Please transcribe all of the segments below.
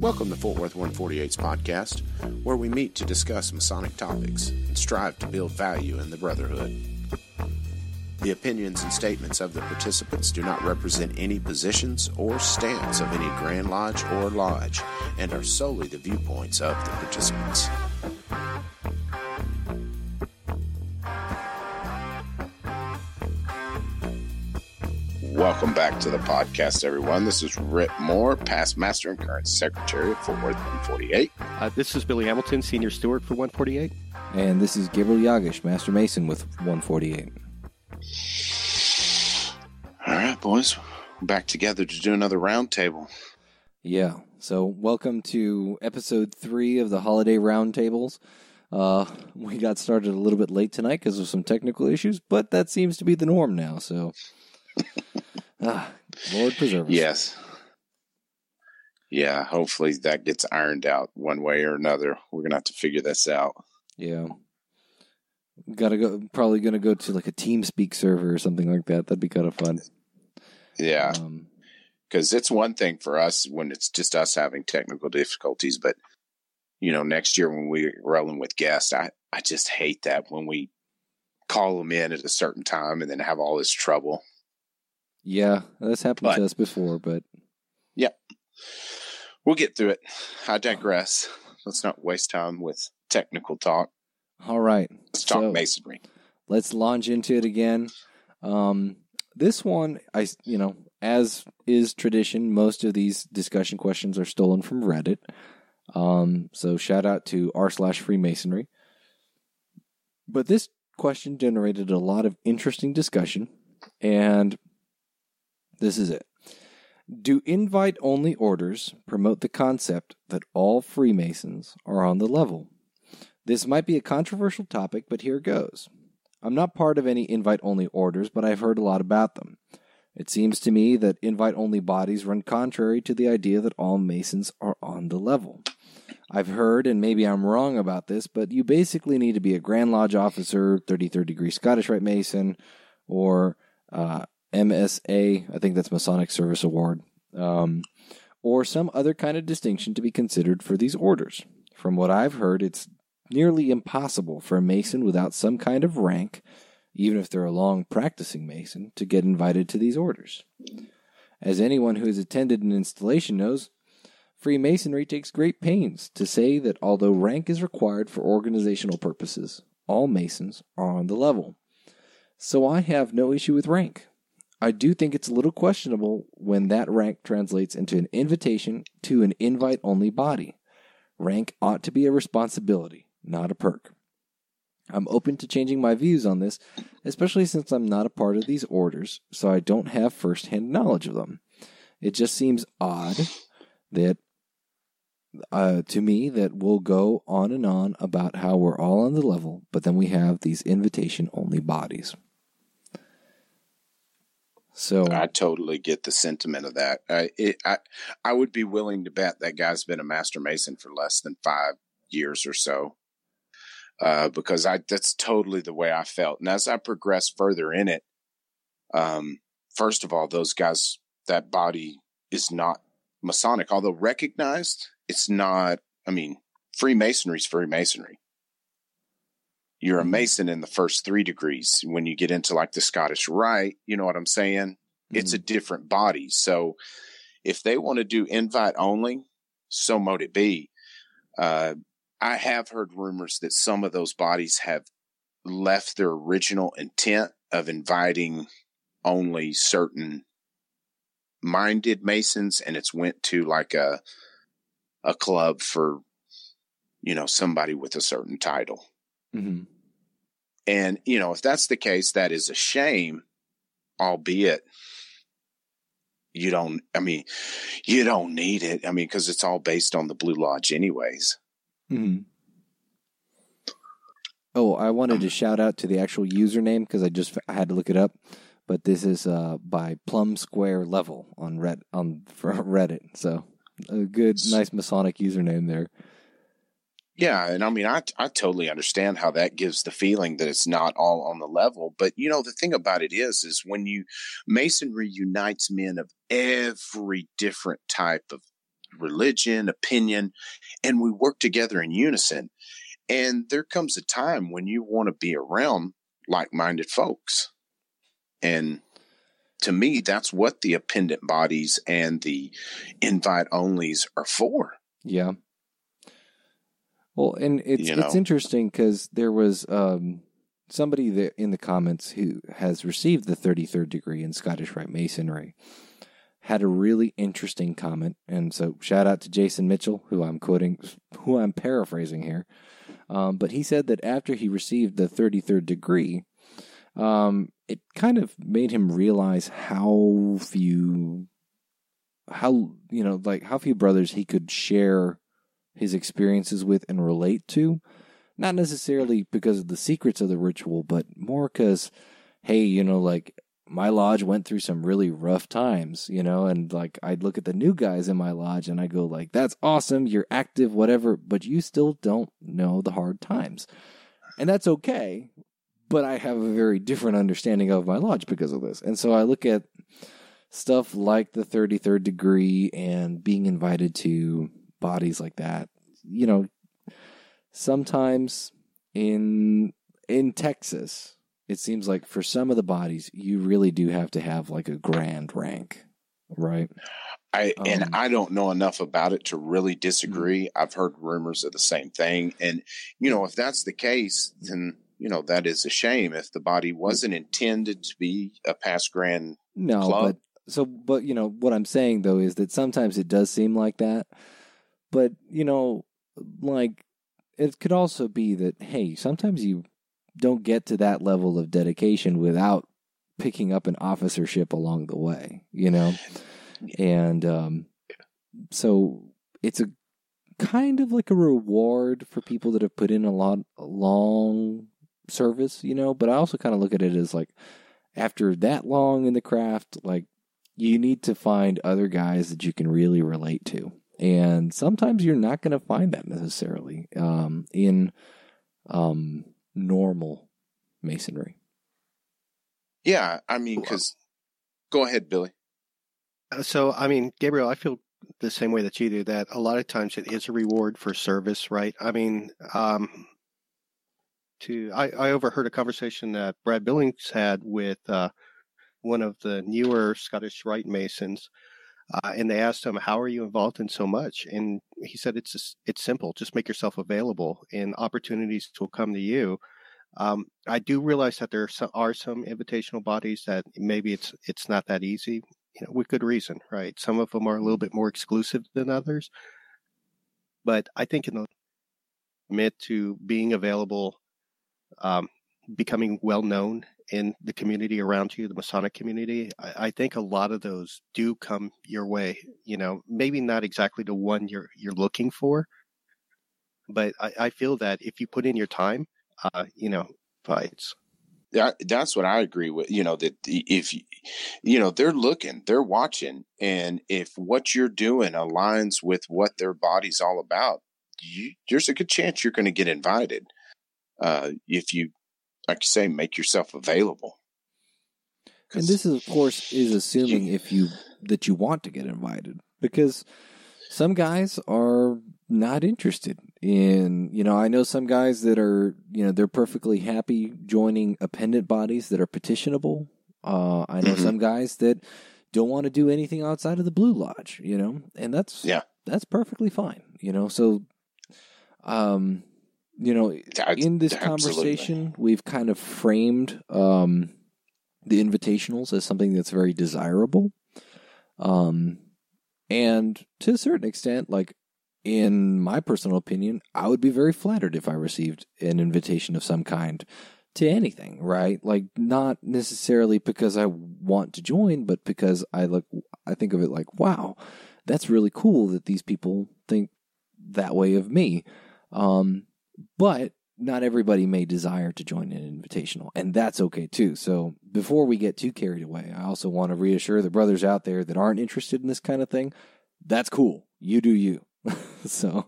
Welcome to Fort Worth 148's podcast, where we meet to discuss Masonic topics and strive to build value in the Brotherhood. The opinions and statements of the participants do not represent any positions or stance of any Grand Lodge or Lodge and are solely the viewpoints of the participants. Welcome back to the podcast, everyone. This is Rhit Moore, past master and current secretary of Fort Worth 148. This is Billy Hamilton, senior steward for 148. And this is Gabriel Jagush, master mason with 148. All right, boys. We're back together to do another roundtable. Yeah. So welcome to episode 3 of the holiday roundtables. We got started a little bit late tonight because of some technical issues, but that seems to be the norm now, so... Lord preserve us. Yes. Yeah, hopefully that gets ironed out one way or another. We're going to have to figure this out. Yeah. Probably going to go to like a TeamSpeak server or something like that. That'd be kind of fun. Yeah. Because it's one thing for us when it's just us having technical difficulties, but, you know, next year when we're rolling with guests, I just hate that when we call them in at a certain time and then have all this trouble. Yeah, that's happened to us before, but... Yep. We'll get through it. I digress. Let's not waste time with technical talk. All right. Let's talk masonry. Let's launch into it again. This one, as is tradition, most of these discussion questions are stolen from Reddit. So shout out to r/Freemasonry. But this question generated a lot of interesting discussion, and... this is it. Do invite-only orders promote the concept that all Freemasons are on the level? This might be a controversial topic, but here goes. I'm not part of any invite-only orders, but I've heard a lot about them. It seems to me that invite-only bodies run contrary to the idea that all Masons are on the level. I've heard, and maybe I'm wrong about this, but you basically need to be a Grand Lodge officer, 33rd degree Scottish Rite Mason, or... MSA, I think that's Masonic Service Award, or some other kind of distinction to be considered for these orders. From what I've heard, it's nearly impossible for a Mason without some kind of rank, even if they're a long practicing Mason, to get invited to these orders. As anyone who has attended an installation knows, Freemasonry takes great pains to say that although rank is required for organizational purposes, all Masons are on the level. So I have no issue with rank. I do think it's a little questionable when that rank translates into an invitation to an invite-only body. Rank ought to be a responsibility, not a perk. I'm open to changing my views on this, especially since I'm not a part of these orders, so I don't have first-hand knowledge of them. It just seems odd that, to me, that we'll go on and on about how we're all on the level, but then we have these invitation-only bodies. So I totally get the sentiment of that. I would be willing to bet that guy's been a master mason for less than 5 years or so, because that's totally the way I felt. And as I progressed further in it, first of all, those guys, that body is not Masonic, although recognized. It's not. I mean, Freemasonry is Freemasonry. You're a Mason in the first 3 degrees. When you get into like the Scottish Rite, you know what I'm saying? It's a different body. So if they want to do invite only, so mote it be. I have heard rumors that some of those bodies have left their original intent of inviting only certain minded Masons, and it's went to like a club for, somebody with a certain title. Mm-hmm. And, if that's the case, that is a shame, albeit you don't need it. I mean, because it's all based on the Blue Lodge anyways. Mm-hmm. Oh, I wanted to shout out to the actual username because I had to look it up. But this is by Plum Square Level on Reddit. So a good, nice Masonic username there. Yeah, and I mean, I totally understand how that gives the feeling that it's not all on the level. But, the thing about it is when Masonry unites men of every different type of religion, opinion, and we work together in unison. And there comes a time when you want to be around like-minded folks. And to me, that's what the appendant bodies and the invite onlys are for. Yeah. Well, and it's interesting because there was somebody there in the comments who has received the 33rd degree in Scottish Rite Masonry had a really interesting comment. And so shout out to Jason Mitchell, who I'm paraphrasing here. But he said that after he received the 33rd degree, it kind of made him realize how few brothers he could share his experiences with and relate to. Not necessarily because of the secrets of the ritual, but more because, hey, like, my lodge went through some really rough times, and like, I'd look at the new guys in my lodge and I go like, that's awesome, you're active, whatever, but you still don't know the hard times. And that's okay, but I have a very different understanding of my lodge because of this. And so I look at stuff like the 33rd degree and being invited to bodies like that. Sometimes in Texas, it seems like for some of the bodies, you really do have to have like a grand rank, right? And I don't know enough about it to really disagree. I've heard rumors of the same thing. And, if that's the case, then, that is a shame if the body wasn't intended to be a past grand club. But what I'm saying though is that sometimes it does seem like that. But, like, it could also be that, hey, sometimes you don't get to that level of dedication without picking up an officership along the way, And so it's a kind of like a reward for people that have put in a long service, but I also kind of look at it as like, after that long in the craft, like, you need to find other guys that you can really relate to. And sometimes you're not going to find that necessarily in normal masonry. Yeah, I mean, because go ahead, Billy. So, I mean, Gabriel, I feel the same way that you do, that a lot of times it is a reward for service, right? I mean, I overheard a conversation that Brad Billings had with one of the newer Scottish Rite Masons, and they asked him, how are you involved in so much? And he said, it's simple. Just make yourself available and opportunities will come to you. I do realize that there are some invitational bodies that maybe it's not that easy, with good reason, right? Some of them are a little bit more exclusive than others. But I think in the mid to being available, becoming well known in the community around you, the Masonic community, I think a lot of those do come your way. Maybe not exactly the one you're looking for, but I feel that if you put in your time, fights. Yeah, that's what I agree with. That if they're looking, they're watching, and if what you're doing aligns with what their body's all about, there's a good chance you're going to get invited. If you, like you say, make yourself available. And this is, of course, is assuming that you want to get invited, because some guys are not interested in, I know some guys that are, they're perfectly happy joining appendant bodies that are petitionable. I know some guys that don't want to do anything outside of the Blue Lodge, and that's perfectly fine, so, in this conversation, we've kind of framed the invitationals as something that's very desirable. And to a certain extent, like, in my personal opinion, I would be very flattered if I received an invitation of some kind to anything, right? Like, not necessarily because I want to join, but because I think of it like, wow, that's really cool that these people think that way of me. But not everybody may desire to join an invitational, and that's okay too. So before we get too carried away, I also want to reassure the brothers out there that aren't interested in this kind of thing, that's cool. You do you. So,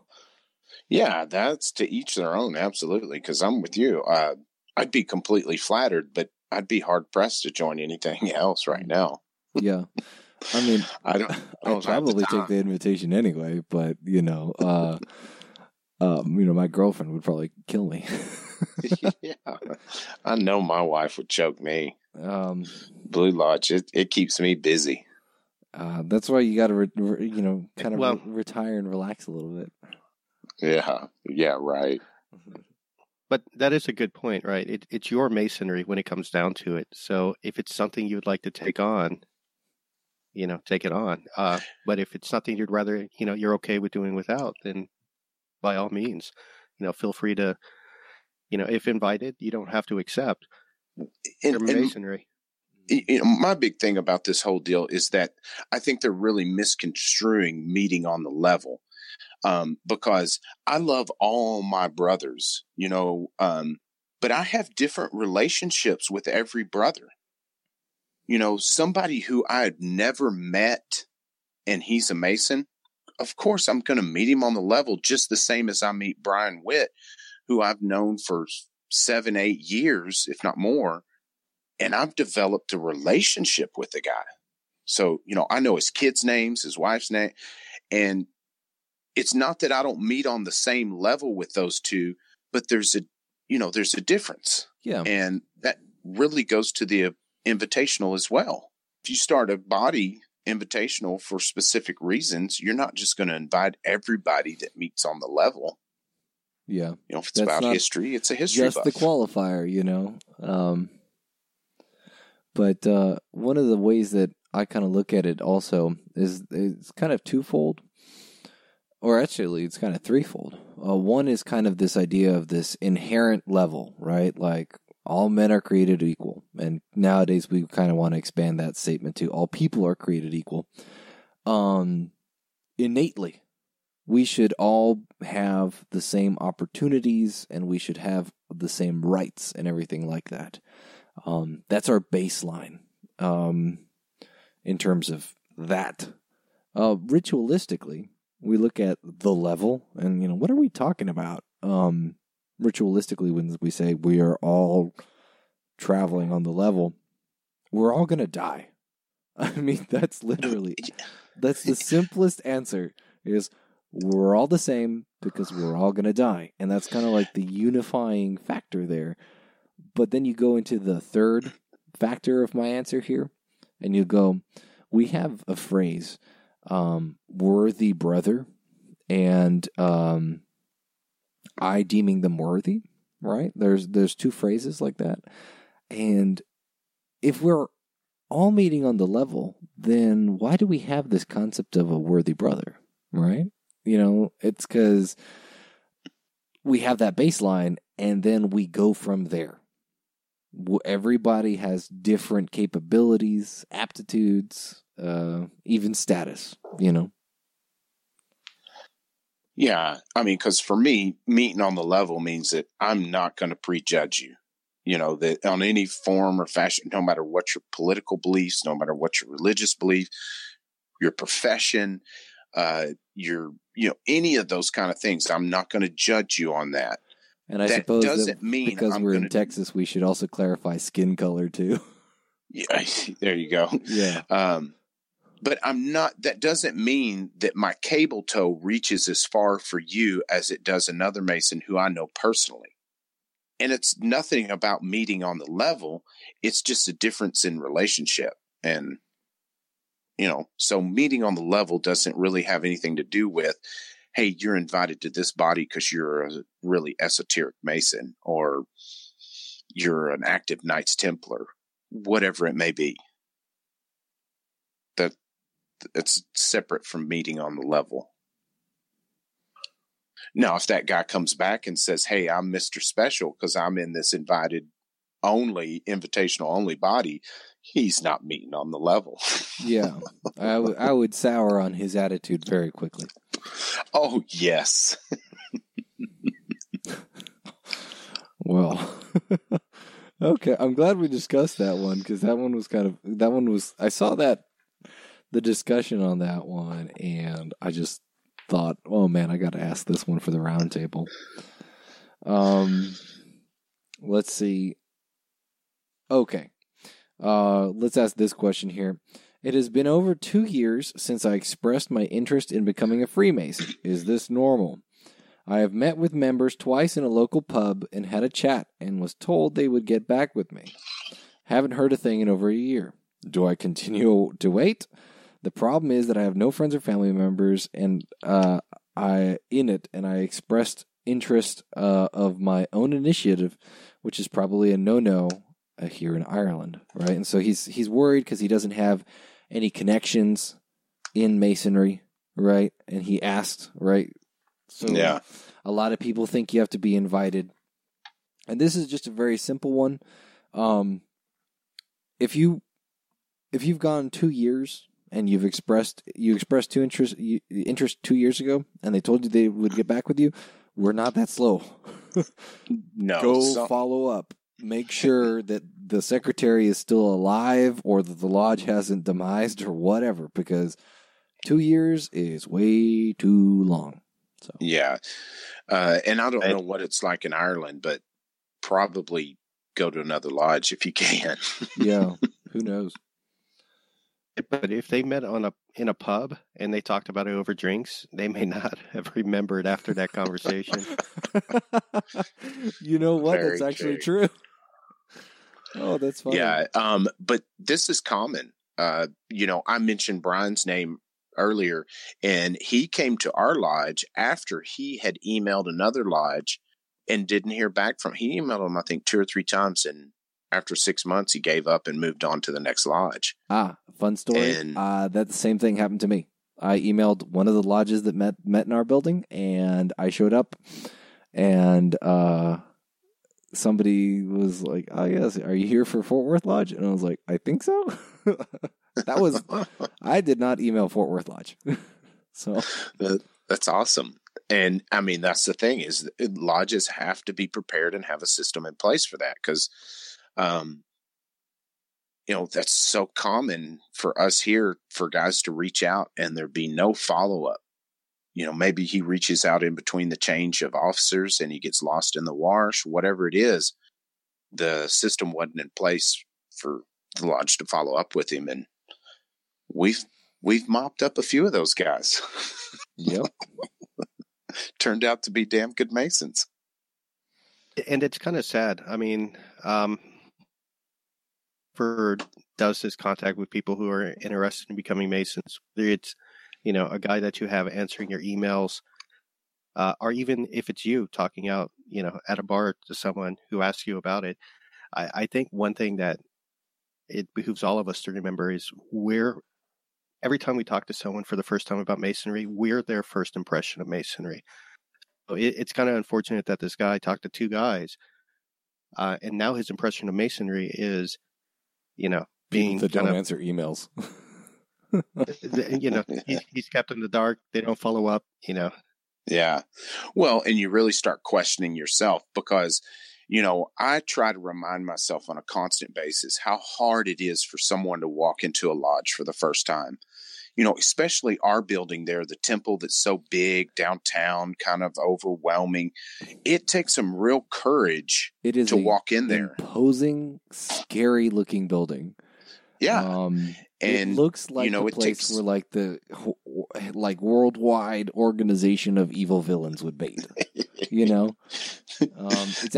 yeah, that's to each their own. Absolutely. Because I'm with you. I'd be completely flattered, but I'd be hard pressed to join anything else right now. Yeah. I mean, I'd probably take the invitation anyway, but my girlfriend would probably kill me. Yeah, I know my wife would choke me. Blue Lodge, it keeps me busy. That's why you got to, retire and relax a little bit. Yeah, right. But that is a good point, right? It's your masonry when it comes down to it. So if it's something you'd like to take on, take it on. But if it's something you'd rather, you're okay with doing without, then by all means, feel free to, if invited, you don't have to accept your masonry. My big thing about this whole deal is that I think they're really misconstruing meeting on the level. Because I love all my brothers, but I have different relationships with every brother. Somebody who I had never met and he's a Mason, of course I'm going to meet him on the level just the same as I meet Brian Witt, who I've known for 7-8 years, if not more. And I've developed a relationship with the guy. So, I know his kids' names, his wife's name, and it's not that I don't meet on the same level with those two, but there's a difference. Yeah. And that really goes to the invitational as well. If you start a body invitational for specific reasons, you're not just going to invite everybody that meets on the level. Yeah. If it's about history, it's a history just buff. The qualifier, But one of the ways that I kind of look at it also is it's kind of twofold. Or actually, it's kind of threefold. One is kind of this idea of this inherent level, right? Like, all men are created equal. And nowadays, we kind of want to expand that statement to all people are created equal. Innately, we should all have the same opportunities, and we should have the same rights and everything like that. That's our baseline in terms of that. Ritualistically, we look at the level, and what are we talking about? Ritualistically, when we say we are all traveling on the level, we're all going to die. I mean, that's the simplest answer is we're all the same because we're all going to die. And that's kind of like the unifying factor there. But then you go into the third factor of my answer here, and you go, we have a phrase, worthy brother, and I deeming them worthy, right? There's two phrases like that. And if we're all meeting on the level, then why do we have this concept of a worthy brother, right? It's because we have that baseline, and then we go from there. Everybody has different capabilities, aptitudes, even status, Yeah, I mean, because for me, meeting on the level means that I'm not going to prejudge you, that on any form or fashion, no matter what your political beliefs, no matter what your religious belief, your profession, any of those kind of things, I'm not going to judge you on that. And I suppose doesn't mean because we're in Texas, we should also clarify skin color too. Yeah, there you go. Yeah. But that doesn't mean that my cable toe reaches as far for you as it does another Mason who I know personally. And it's nothing about meeting on the level. It's just a difference in relationship. And, so meeting on the level doesn't really have anything to do with, hey, you're invited to this body because you're a really esoteric Mason, or you're an active Knights Templar, whatever it may be. It's separate from meeting on the level. Now, if that guy comes back and says, hey, I'm Mr. Special because I'm in this invitational only body, he's not meeting on the level. Yeah. I would sour on his attitude very quickly. Oh, yes. Well, okay. I'm glad we discussed that one, because I saw the discussion on that one, and I just thought, oh man, I got to ask this one for the roundtable. Let's see. Okay. Let's ask this question here. It has been over 2 years since I expressed my interest in becoming a Freemason. Is this normal? I have met with members twice in a local pub and had a chat and was told they would get back with me. Haven't heard a thing in over a year. Do I continue to wait? The problem is that I have no friends or family members and I expressed interest of my own initiative, which is probably a no-no here in Ireland, right? And so he's worried because he doesn't have any connections in Masonry, right? And he asked, right? So yeah. A lot of people think you have to be invited. And this is just a very simple one. If you've gone 2 years and you expressed interest 2 years ago and they told you they would get back with you, we're not that slow. No. Go follow up. Make sure that the secretary is still alive or that the lodge hasn't demised or whatever, because 2 years is way too long. So. Yeah. And I don't know what it's like in Ireland, but probably go to another lodge if you can. Yeah. Who knows? But if they met in a pub and they talked about it over drinks, they may not have remembered after that conversation. You know what? That's actually true. Oh, that's funny. Yeah. But this is common. I mentioned Brian's name earlier, and he came to our lodge after he had emailed another lodge and didn't hear back from. He emailed him, I think, 2 or 3 times, and after 6 months, he gave up and moved on to the next lodge. Fun story. That the same thing happened to me. I emailed one of the lodges that met in our building, and I showed up, and somebody was like, "Oh yes, are you here for Fort Worth Lodge?" And I was like, "I think so." I did not email Fort Worth Lodge. So that's awesome. And I mean, that's the thing is lodges have to be prepared and have a system in place for that. Cause, that's so common for us here for guys to reach out and there be no follow-up. Maybe he reaches out in between the change of officers and he gets lost in the wash, whatever it is. The system wasn't in place for the lodge to follow up with him. And we've mopped up a few of those guys. Yep. Turned out to be damn good Masons. And it's kind of sad. I mean, does this contact with people who are interested in becoming Masons. It's, a guy that you have answering your emails, or even if it's you talking out, at a bar to someone who asks you about it. I think one thing that it behooves all of us to remember is every time we talk to someone for the first time about Masonry, we're their first impression of Masonry. So it's kind of unfortunate that this guy talked to 2 guys, and now his impression of Masonry is, being that don't answer emails. He's kept in the dark. They don't follow up. Yeah. Well, and you really start questioning yourself because, I try to remind myself on a constant basis how hard it is for someone to walk into a lodge for the first time. Especially our building there, the temple that's so big downtown, kind of overwhelming. It takes some real courage to walk in there. Imposing, scary looking building. Yeah. And it looks like a place where like the worldwide organization of evil villains would bait. It's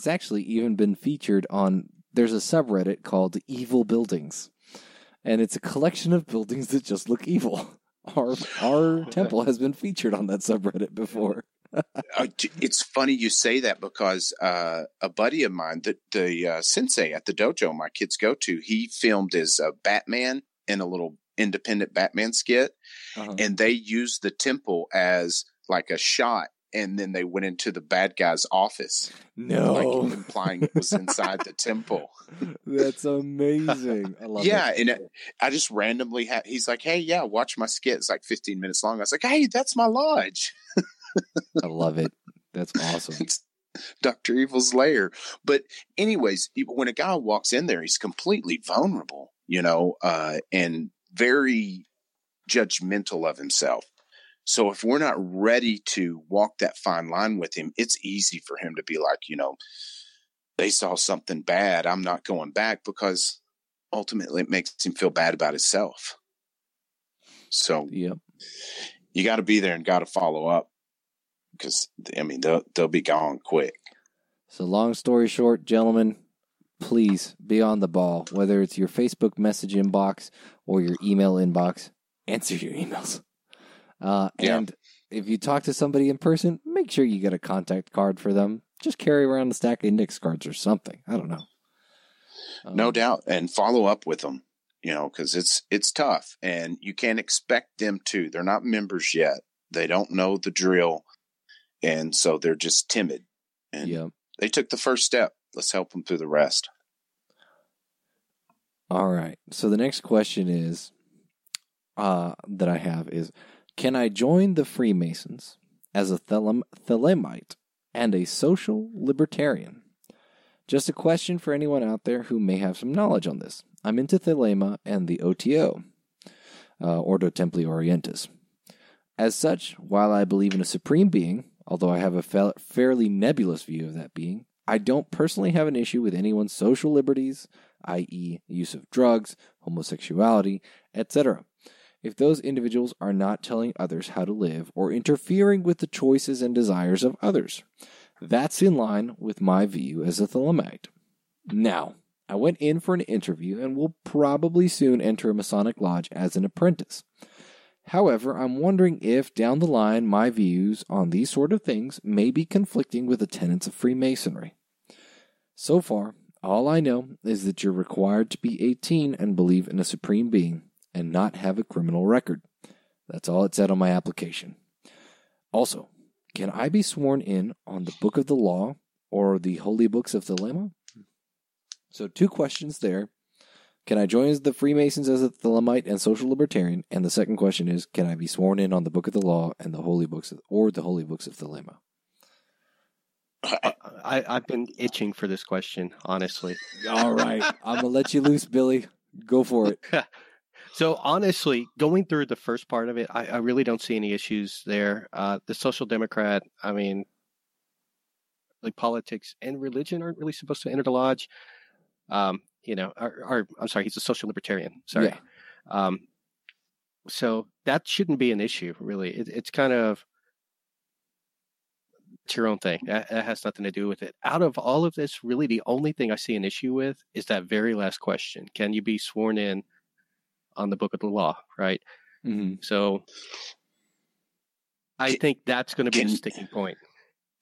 actually even been featured on. There's a subreddit called Evil Buildings, and it's a collection of buildings that just look evil. Our temple has been featured on that subreddit before. It's funny you say that because a buddy of mine, the sensei at the dojo my kids go to, he filmed as Batman in a little independent Batman skit, and they used the temple as like a shot, and then they went into the bad guy's office. No, like implying it was inside the temple. That's amazing. I love it. Yeah, and I just randomly he's like, "Hey, yeah, watch my skit." It's like 15 minutes long. I was like, "Hey, that's my lodge." I love it. That's awesome. It's Dr. Evil's lair. But anyways, when a guy walks in there, he's completely vulnerable, and very judgmental of himself. So if we're not ready to walk that fine line with him, it's easy for him to be like, they saw something bad. I'm not going back because ultimately it makes him feel bad about himself. So Yep. you got to be there and got to follow up, because I mean they'll be gone quick. So long story short, gentlemen, please be on the ball. Whether it's your Facebook message inbox or your email inbox, answer your emails. And if you talk to somebody in person, make sure you get a contact card for them. Just carry around a stack of index cards or something. I don't know. No doubt, and follow up with them. Because it's tough, and you can't expect them to. They're not members yet. They don't know the drill, and so they're just timid. And they took the first step. Let's help them through the rest. All right. So the next question is that I have is, can I join the Freemasons as a Thelemite and a social libertarian? Just a question for anyone out there who may have some knowledge on this. I'm into Thelema and the OTO, Ordo Templi Orientis. As such, while I believe in a supreme being, although I have a fairly nebulous view of that being, I don't personally have an issue with anyone's social liberties, i.e. use of drugs, homosexuality, etc. If those individuals are not telling others how to live or interfering with the choices and desires of others. That's in line with my view as a Thelemite. Now, I went in for an interview and will probably soon enter a Masonic lodge as an apprentice. However, I'm wondering if, down the line, my views on these sort of things may be conflicting with the tenets of Freemasonry. So far, all I know is that you're required to be 18 and believe in a supreme being and not have a criminal record. That's all it said on my application. Also, can I be sworn in on the Book of the Law or the Holy Books of Thelema? So 2 questions there. Can I join the Freemasons as a Thelemite and social libertarian? And the second question is, can I be sworn in on the Book of the Law and the Holy Books of Thelema? I've been itching for this question, honestly. All right. I'm going to let you loose, Billy. Go for it. So honestly, going through the first part of it, I really don't see any issues there. The social democrat, I mean, like politics and religion aren't really supposed to enter the lodge. I'm sorry, he's a social libertarian. Sorry. Yeah. So that shouldn't be an issue, really. It's kind of it's your own thing. That has nothing to do with it. Out of all of this, really, the only thing I see an issue with is that very last question. Can you be sworn in on the Book of the Law, right? Mm-hmm. So I think that's going to be a sticking point.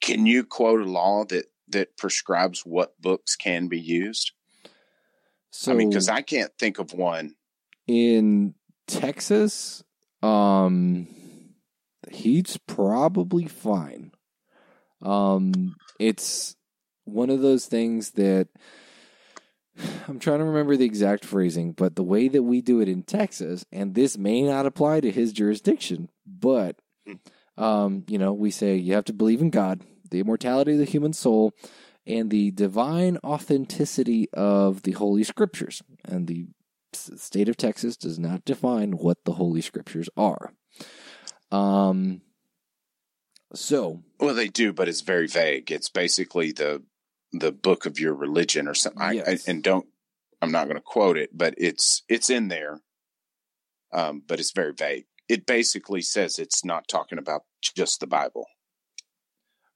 Can you quote a law that prescribes what books can be used? So, I mean, because I can't think of one. In Texas, he's probably fine. It's one of those things that I'm trying to remember the exact phrasing, but the way that we do it in Texas, and this may not apply to his jurisdiction, but, we say you have to believe in God, the immortality of the human soul, and the divine authenticity of the Holy Scriptures. And the state of Texas does not define what the Holy Scriptures are. Well, they do, but it's very vague. It's basically the book of your religion or something. Yes. I'm not going to quote it, but it's in there. But it's very vague. It basically says it's not talking about just the Bible.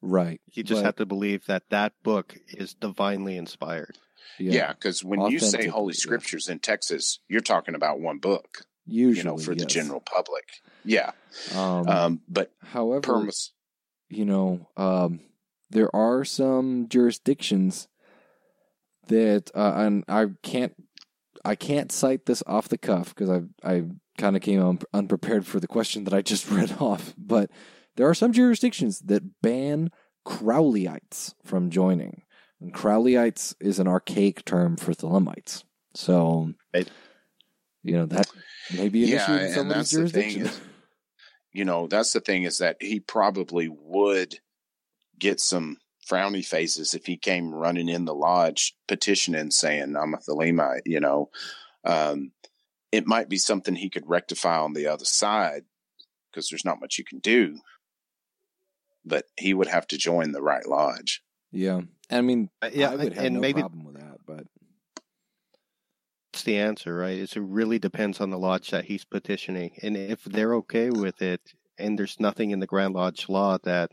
Right. You just have to believe that book is divinely inspired. Yeah, because when you say Holy Scriptures in Texas, you're talking about one book. Usually, for the general public. Yeah. But however, there are some jurisdictions that, and I can't cite this off the cuff because I kind of came unprepared for the question that I just read off, but there are some jurisdictions that ban Crowleyites from joining. And Crowleyites is an archaic term for Thelemites. So, that may be an issue in some of these jurisdictions. That's the thing is that he probably would get some frowny faces if he came running in the lodge petitioning saying, I'm a Thelemite, It might be something he could rectify on the other side because there's not much you can do. But he would have to join the right lodge. Yeah. I mean, I would have no problem with that, but that's the answer, right? It really depends on the lodge that he's petitioning. And if they're okay with it, and there's nothing in the Grand Lodge law that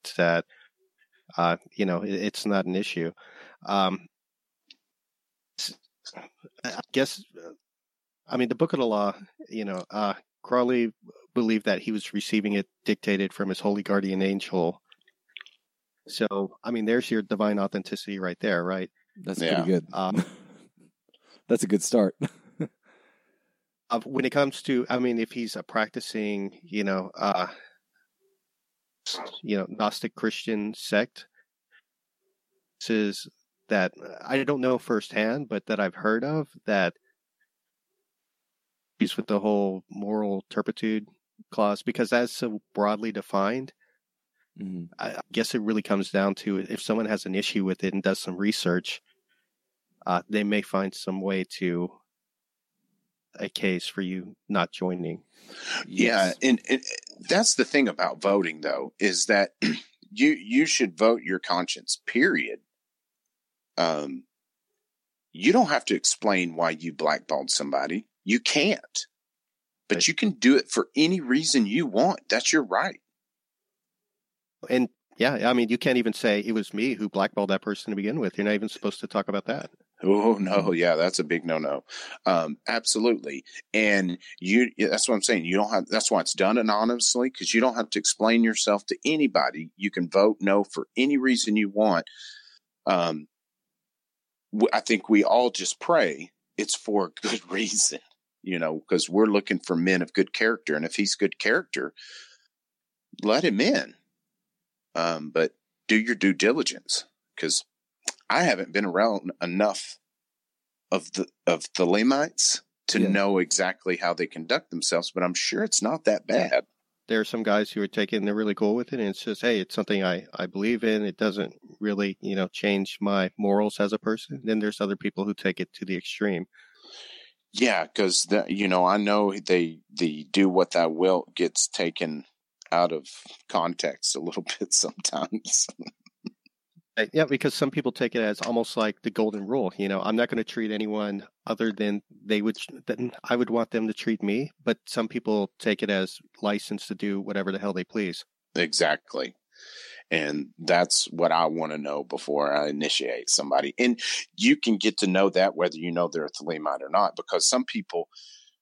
it's not an issue. I guess, the Book of the Law, Crowley believed that he was receiving it dictated from his holy guardian angel. So, there's your divine authenticity right there, right? That's pretty good. That's a good start. When it comes to, if he's a practicing, Gnostic Christian sect, is that I don't know firsthand, but that I've heard of, that he's with the whole moral turpitude clause, because that's so broadly defined. Mm-hmm. I guess it really comes down to, if someone has an issue with it and does some research, they may find some way to a case for you not joining. Yeah, and that's the thing about voting, though, is that you should vote your conscience, period. You don't have to explain why you blackballed somebody. You can't. But you can do it for any reason you want. That's your right. And yeah, you can't even say it was me who blackballed that person to begin with. You're not even supposed to talk about that. Oh, no. Yeah, that's a big no-no. Absolutely. And that's what I'm saying. You don't have, that's why it's done anonymously, because you don't have to explain yourself to anybody. You can vote no for any reason you want. I think we all just pray it's for a good reason, because we're looking for men of good character. And if he's good character, let him in. But do your due diligence, because I haven't been around enough of the Thelemites to know exactly how they conduct themselves, but I'm sure it's not that bad. There are some guys who are they're really cool with it, and it's just, hey, it's something I believe in. It doesn't really, change my morals as a person. Then there's other people who take it to the extreme. Yeah, because I know the do what thou wilt gets taken out of context a little bit sometimes. Yeah, because some people take it as almost like the golden rule. I'm not going to treat anyone other than I would want them to treat me. But some people take it as license to do whatever the hell they please. Exactly. And that's what I want to know before I initiate somebody. And you can get to know that whether they're a Thelemite or not, because some people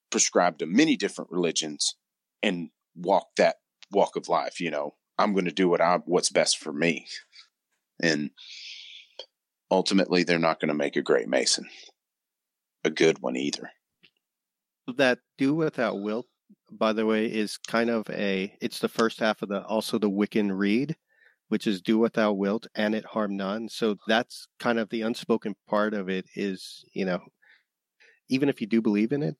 prescribe to many different religions and walk that walk of life. I'm going to do what's best for me. And ultimately, they're not going to make a great Mason, a good one either. That do without wilt, by the way, is kind of it's the first half of the Wiccan Rede, which is do what thou wilt and it harm none. So that's kind of the unspoken part of it is, even if you do believe in it,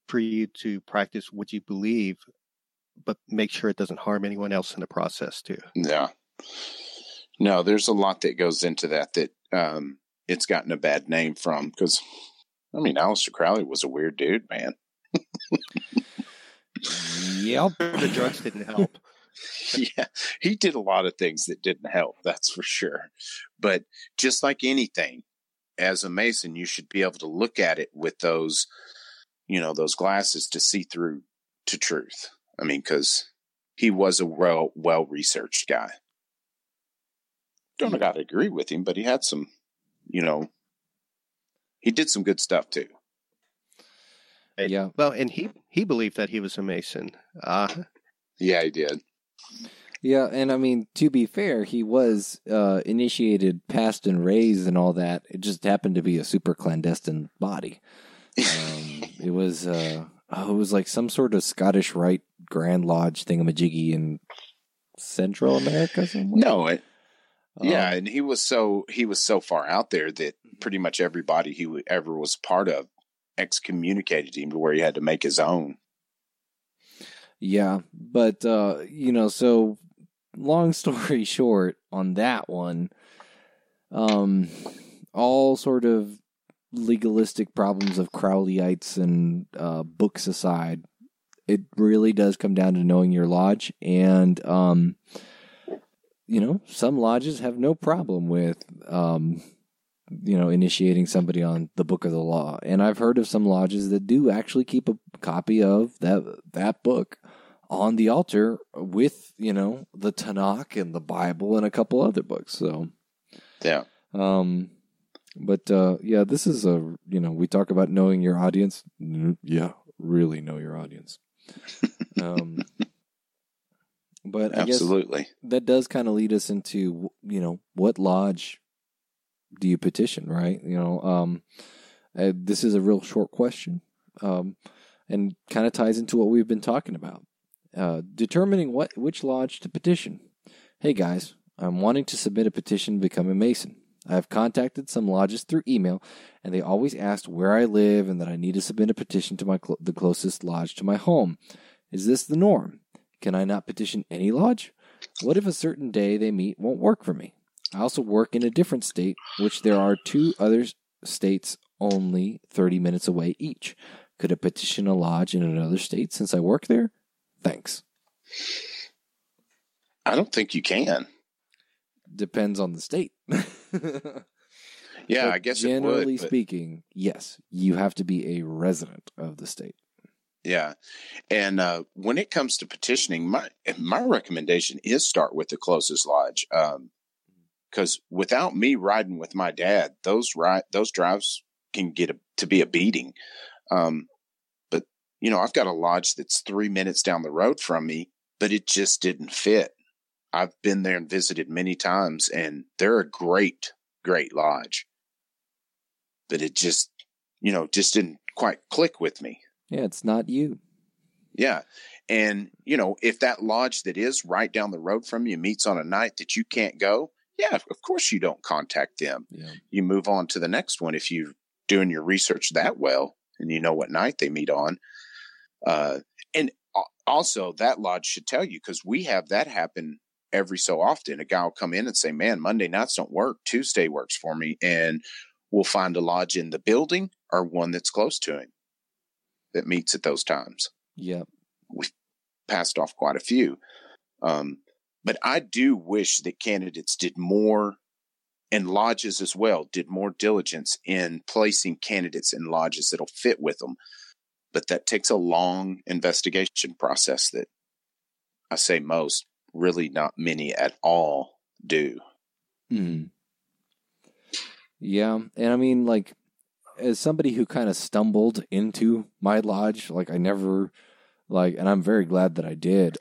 for you to practice what you believe, but make sure it doesn't harm anyone else in the process too. Yeah. No, there's a lot that goes into that it's gotten a bad name from, because, Aleister Crowley was a weird dude, man. Yep. The drugs didn't help. Yeah, he did a lot of things that didn't help, that's for sure. But just like anything, as a Mason, you should be able to look at it with those, those glasses to see through to truth. Because he was a well-researched guy. Don't got to agree with him, but he had some, he did some good stuff too. Yeah. Well, and he believed that he was a Mason. Yeah, he did. Yeah, and to be fair, he was initiated, passed, and raised and all that. It just happened to be a super clandestine body. It was like some sort of Scottish Rite Grand Lodge thingamajiggy in Central America somewhere. No, yeah, and he was so far out there that pretty much everybody he ever was part of excommunicated him to where he had to make his own. Yeah, but so long story short on that one, all sort of legalistic problems of Crowleyites and books aside, it really does come down to knowing your lodge. And, some lodges have no problem with initiating somebody on the book of the law. And I've heard of some lodges that do actually keep a copy of that book on the altar with, the Tanakh and the Bible and a couple other books. So, yeah. But this is we talk about knowing your audience. Yeah, really know your audience. But I absolutely, guess that does kind of lead us into, what lodge do you petition, right? This is a real short question, and kind of ties into what we've been talking about. Determining which lodge to petition. Hey guys, I'm wanting to submit a petition to become a Mason. I have contacted some lodges through email, and they always asked where I live and that I need to submit a petition to the closest lodge to my home. Is this the norm? Can I not petition any lodge? What if a certain day they meet won't work for me? I also work in a different state, which there are 2 other states only 30 minutes away each. Could I petition a lodge in another state since I work there? Thanks. I don't think you can. Depends on the state. Yeah, but I guess generally it would, speaking, yes, you have to be a resident of the state. Yeah. And when it comes to petitioning, my recommendation is start with the closest lodge. Because without me riding with my dad, those drives can get to be a beating. But, I've got a lodge that's 3 minutes down the road from me, but it just didn't fit. I've been there and visited many times, and they're a great, great lodge. But it just didn't quite click with me. Yeah, it's not you. Yeah. And, if that lodge that is right down the road from you meets on a night that you can't go, yeah, of course you don't contact them. Yeah. You move on to the next one if you're doing your research that well and you know what night they meet on. And also that lodge should tell you, because we have that happen every so often. A guy will come in and say, man, Monday nights don't work. Tuesday works for me. And we'll find a lodge in the building or one that's close to him that meets at those times. Yep. We've passed off quite a few. But I do wish that candidates did more, and lodges as well, did more diligence in placing candidates in lodges that'll fit with them. But that takes a long investigation process that I say most, really not many at all, do. Mm-hmm. Yeah. And I mean, as somebody who kind of stumbled into my lodge, I never, and I'm very glad that I did.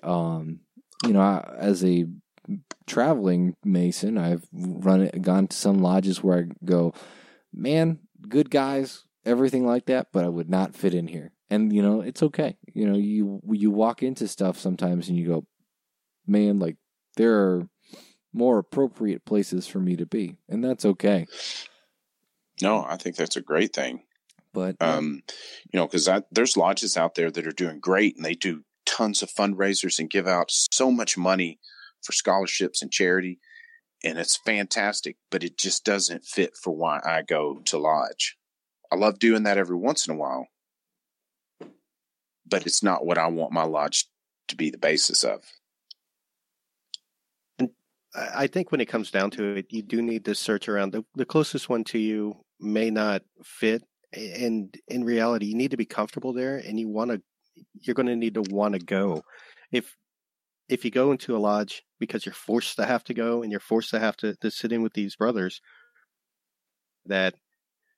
As a traveling Mason, I've gone to some lodges where I go, man, good guys, everything like that, but I would not fit in here. And, it's okay. You walk into stuff sometimes and you go, man, there are more appropriate places for me to be. And that's okay. No, I think that's a great thing. But, because there's lodges out there that are doing great, and they do tons of fundraisers and give out so much money for scholarships and charity. And it's fantastic, but it just doesn't fit for why I go to lodge. I love doing that every once in a while, but it's not what I want my lodge to be the basis of. And I think when it comes down to it, you do need to search around. The closest one to you may not fit. And in reality, you need to be comfortable there, and you're going to need to want to go. If you go into a lodge because you're forced to have to go, and you're forced to have to sit in with these brothers, that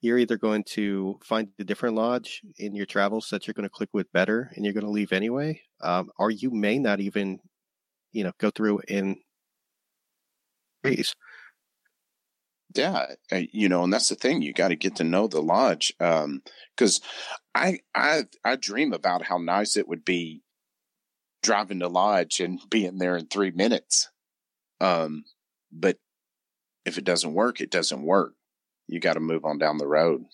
you're either going to find a different lodge in your travels that you're going to click with better, and you're going to leave anyway, or you may not even, go through and freeze. Yeah, and that's the thing. You got to get to know the lodge, because I dream about how nice it would be driving to lodge and being there in 3 minutes. But if it doesn't work, it doesn't work. You got to move on down the road.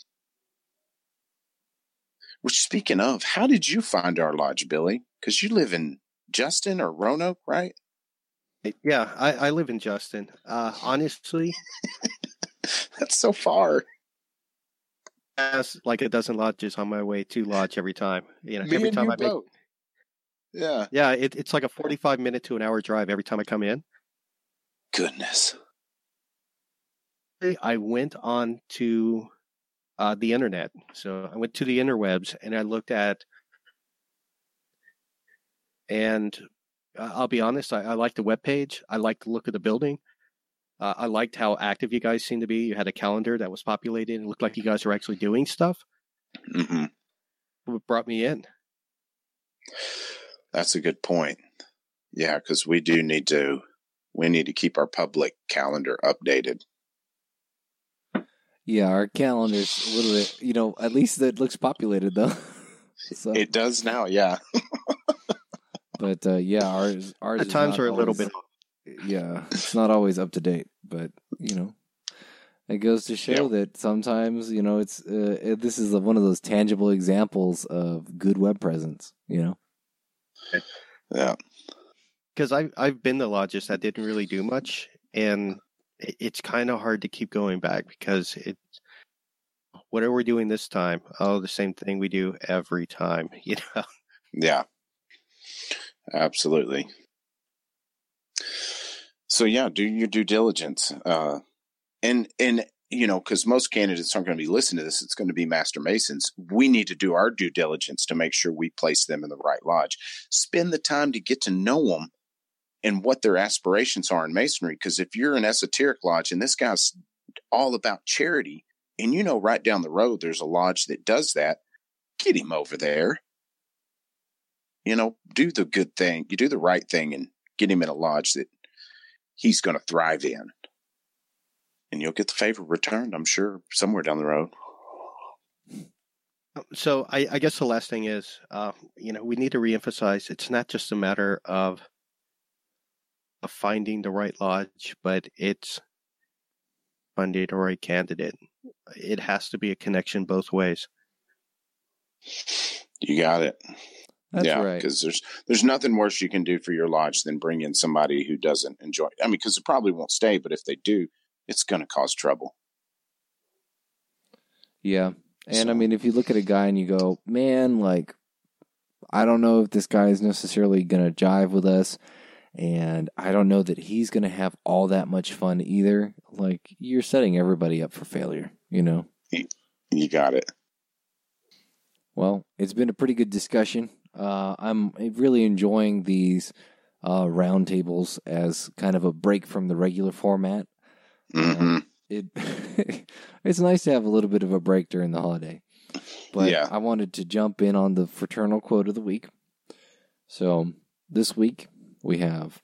Which, speaking of, how did you find our lodge, Billy? Because you live in Justin or Roanoke, right? Yeah, I live in Justin. Honestly, that's so far. That's like a dozen lodges on my way to lodge every time. Me every and time you I make. both. Yeah. Yeah, it's like a 45-minute to an hour drive every time I come in. Goodness. I went on to the internet. So I went to the interwebs and I looked at, and I'll be honest, I liked the webpage. I liked the look of the building. I liked how active you guys seemed to be. You had a calendar that was populated and it looked like you guys were actually doing stuff. Mm-hmm. What brought me in? That's a good point. Yeah, because we need to keep our public calendar updated. Yeah, our calendar's a little bit, at least it looks populated though. So. It does now, yeah. But yeah, ours the times are a little bit. Yeah, it's not always up to date, but it goes to show that sometimes it's this is one of those tangible examples of good web presence. Yeah. Because I've been to lodges that didn't really do much, and it's kind of hard to keep going back because whatever we're doing this time, the same thing we do every time, Yeah, absolutely. So yeah, do your due diligence, and because most candidates aren't going to be listening to this. It's going to be Master Masons. We need to do our due diligence to make sure we place them in the right lodge. Spend the time to get to know them and what their aspirations are in Masonry. Because if you're an esoteric lodge and this guy's all about charity, and right down the road there's a lodge that does that, get him over there. Do the good thing. You do the right thing and get him in a lodge that he's going to thrive in. And you'll get the favor returned, I'm sure, somewhere down the road. So I guess the last thing is, we need to reemphasize it's not just a matter of finding the right lodge, but it's finding the right candidate. It has to be a connection both ways. You got it. That's right. Because there's nothing worse you can do for your lodge than bring in somebody who doesn't enjoy it. I mean, because it probably won't stay, but if they do, it's going to cause trouble. Yeah. And I mean, if you look at a guy and you go, man, I don't know if this guy is necessarily going to jive with us, and I don't know that he's going to have all that much fun either. You're setting everybody up for failure, You got it. Well, it's been a pretty good discussion. I'm really enjoying these roundtables as kind of a break from the regular format. Mm-hmm. It's nice to have a little bit of a break during the holiday. But yeah. I wanted to jump in on the Fraternal Quote of the week. So this week we have,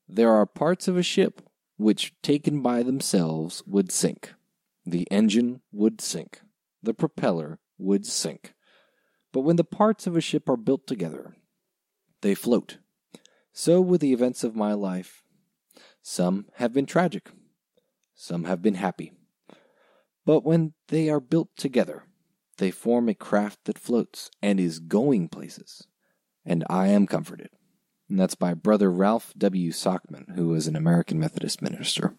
there are parts of a ship which taken by themselves would sink. The engine would sink. The propeller would sink. But when the parts of a ship are built together, they float. So with the events of my life. Some have been tragic. Some have been happy. But when they are built together, they form a craft that floats and is going places. And I am comforted. And that's by Brother Ralph W. Sockman, who was an American Methodist minister.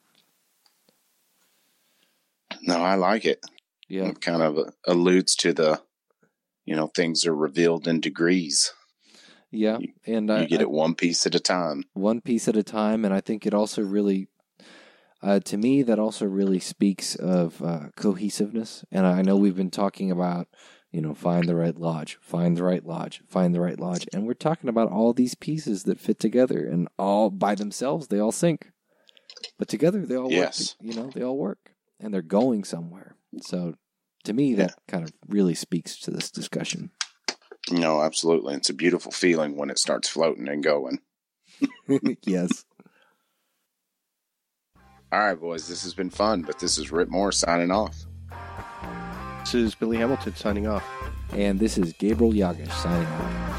No, I like it. Yeah. It kind of alludes to the, things are revealed in degrees. Yeah. And you get it one piece at a time. One piece at a time. And I think it also really, to me, that also really speaks of cohesiveness. And I know we've been talking about, find the right lodge, find the right lodge, find the right lodge. And we're talking about all these pieces that fit together, and all by themselves, they all sink. But together, they all work. They all work, and they're going somewhere. So to me, that kind of really speaks to this discussion. No, absolutely. It's a beautiful feeling when it starts floating and going. Yes. All right, boys, this has been fun, but this is Rhit Moore signing off. This is Billy Hamilton signing off. And this is Gabriel Jagush signing off.